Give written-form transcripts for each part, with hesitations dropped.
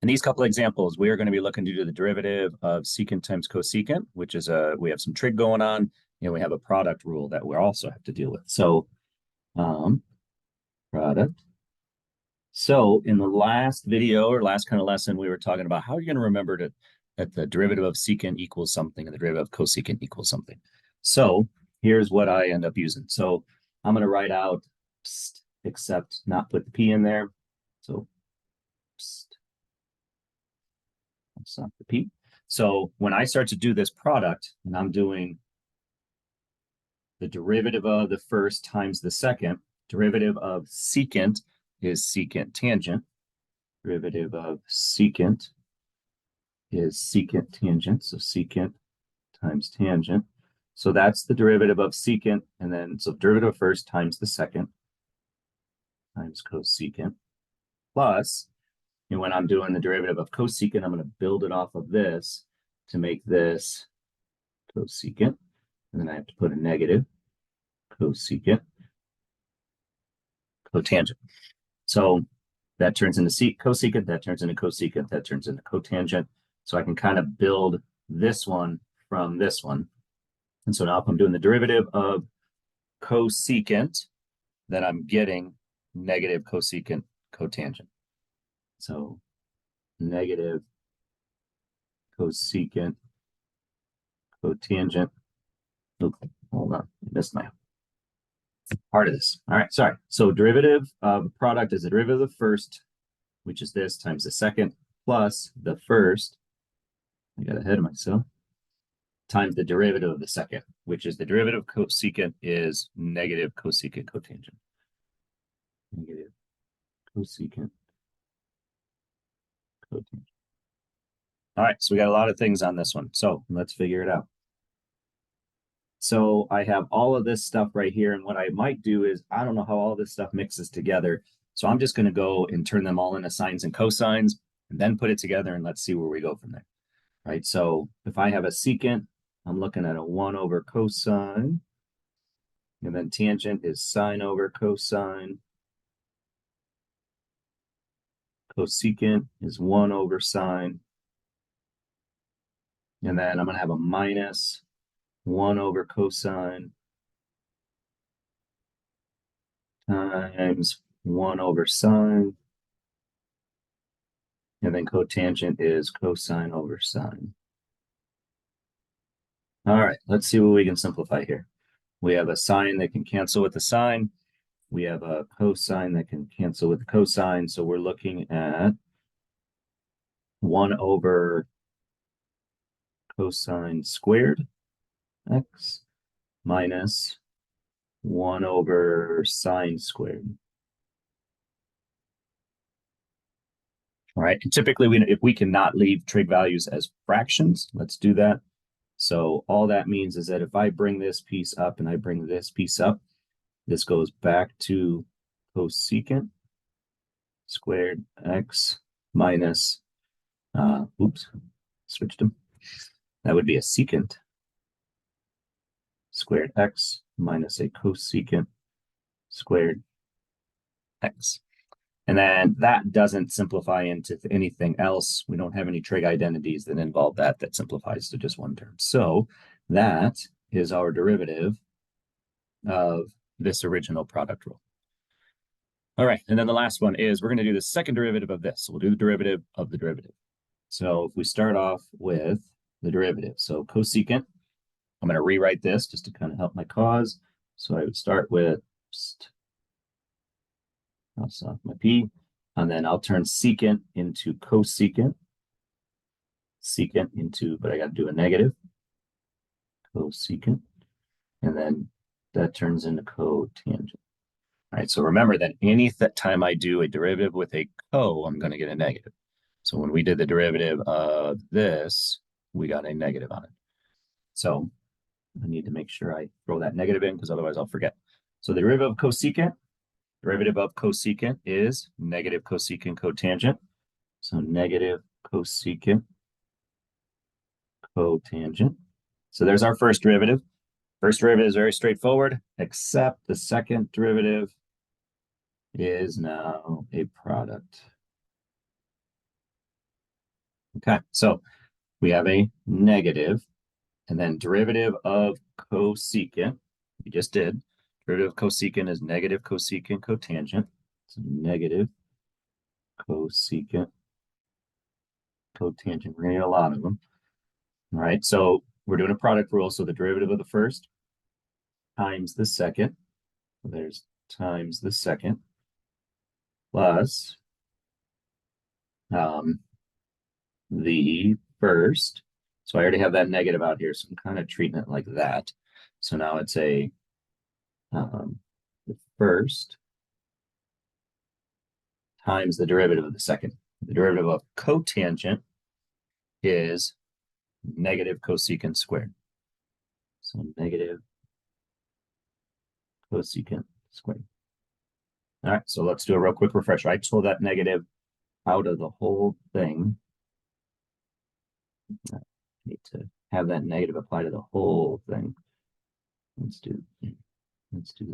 In these couple of examples, we are going to be looking to do the derivative of secant times cosecant, which is we have some trig going on, and we have a product rule that we also have to deal with. So, product. So in the last video or last kind of lesson, we were talking about how you're going to remember that the derivative of secant equals something and the derivative of cosecant equals something. So here's what I end up using. So I'm going to write out pst, except not put the P in there. So pst. That's not the P. So when I start to do this product, and I'm doing the derivative of the first times the second, derivative of secant is secant tangent. Derivative of secant is secant tangent. So secant times tangent. So that's the derivative of secant. And then, so derivative of first times the second times cosecant plus, and when I'm doing the derivative of cosecant, I'm going to build it off of this to make this cosecant. And then I have to put a negative cosecant cotangent. So that turns into cosecant, that turns into cosecant, that turns into cotangent. So I can kind of build this one from this one. And so now if I'm doing the derivative of cosecant, then I'm getting negative cosecant cotangent. So negative cosecant cotangent. Oops, hold on, I missed my part of this. All right, sorry. So derivative of product is the derivative of the first, which is this, times the second, plus the first, I got ahead of myself, times the derivative of the second, which is the derivative of cosecant is negative cosecant cotangent. Negative cosecant cotangent. All right, so we got a lot of things on this one. So let's figure it out. So I have all of this stuff right here. And what I might do is, I don't know how all this stuff mixes together. So I'm just going to go and turn them all into sines and cosines and then put it together and let's see where we go from there. Right. So if I have a secant, I'm looking at a 1 over cosine. And then tangent is sine over cosine. Cosecant is 1 over sine. And then I'm going to have a minus 1 over cosine times 1 over sine. And then cotangent is cosine over sine. All right, let's see what we can simplify here. We have a sine that can cancel with the sine. We have a cosine that can cancel with the cosine. So we're looking at 1 over cosine squared x minus 1 over sine squared. All right, and typically if we cannot leave trig values as fractions, let's do that. So all that means is that if I bring this piece up and I bring this piece up, this goes back to cosecant squared x minus, oops, switched them. That would be a secant squared x minus a cosecant squared x. And then that doesn't simplify into anything else. We don't have any trig identities that involve that simplifies to just one term. So that is our derivative of this original product rule. All right, and then the last one is we're going to do the second derivative of this. So we'll do the derivative of the derivative. So if we start off with the derivative, so cosecant, I'm going to rewrite this just to kind of help my cause. So I would start with, cross off my P, and then I'll turn secant into cosecant. Secant into, but I got to do a negative. Cosecant. And then that turns into cotangent. All right, so remember that any time I do a derivative with a I'm going to get a negative. So when we did the derivative of this, we got a negative on it. So I need to make sure I throw that negative in because otherwise I'll forget. So the derivative of cosecant is negative cosecant cotangent. So negative cosecant cotangent. So there's our first derivative. First derivative is very straightforward, except the second derivative is now a product. Okay, so we have a negative, and then derivative of cosecant, we just did. Derivative of cosecant is negative cosecant cotangent. So negative cosecant cotangent. We're gonna get a lot of them. All right, so we're doing a product rule. So the derivative of the first times the second. So there's times the second plus the first. So I already have that negative out here, so I'm kind of treating it like that. So now it's the first times the derivative of the second. The derivative of cotangent is negative cosecant squared. So negative cosecant squared. All right, so let's do a real quick refresher. I pulled that negative out of the whole thing. I need to have that negative apply to the whole thing. Let's do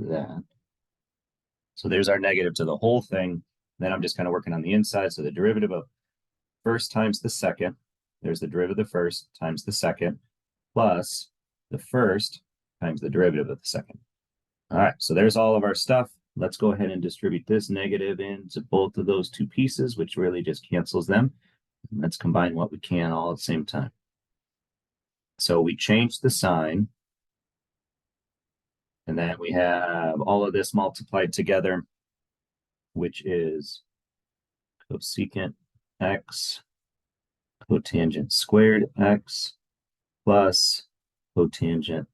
that. So there's our negative to the whole thing. Then I'm just kind of working on the inside. So the derivative of first times the second, there's the derivative of the first times the second, plus the first times the derivative of the second. All right, so there's all of our stuff. Let's go ahead and distribute this negative into both of those two pieces, which really just cancels them. And let's combine what we can all at the same time. So we change the sign. And then we have all of this multiplied together, which is cosecant x cotangent squared x plus cosecant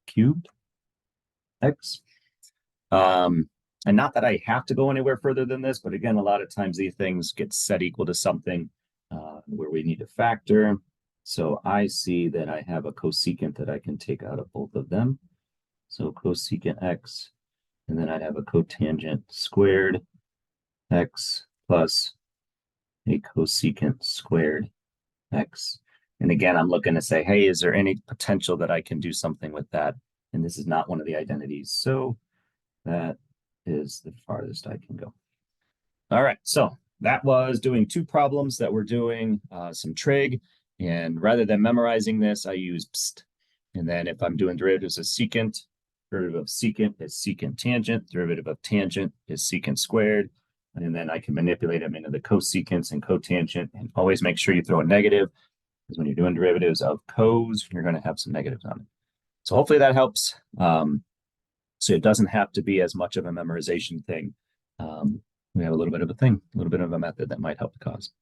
cubed x. And not that I have to go anywhere further than this, but again, a lot of times these things get set equal to something where we need to factor. So I see that I have a cosecant that I can take out of both of them. So cosecant x, and then I'd have a cotangent squared x plus a cosecant squared x. And again, I'm looking to say, hey, is there any potential that I can do something with that? And this is not one of the identities. So that is the farthest I can go. All right, so that was doing two problems that were doing some trig. And rather than memorizing this, I use pst. And then if I'm doing derivatives of secant, derivative of secant is secant tangent, derivative of tangent is secant squared. And then I can manipulate them into the cosecants and cotangent. And always make sure you throw a negative, because when you're doing derivatives of cos, you're going to have some negatives on it. So hopefully that helps. So it doesn't have to be as much of a memorization thing. We have a little bit of a thing, a little bit of a method that might help the cause.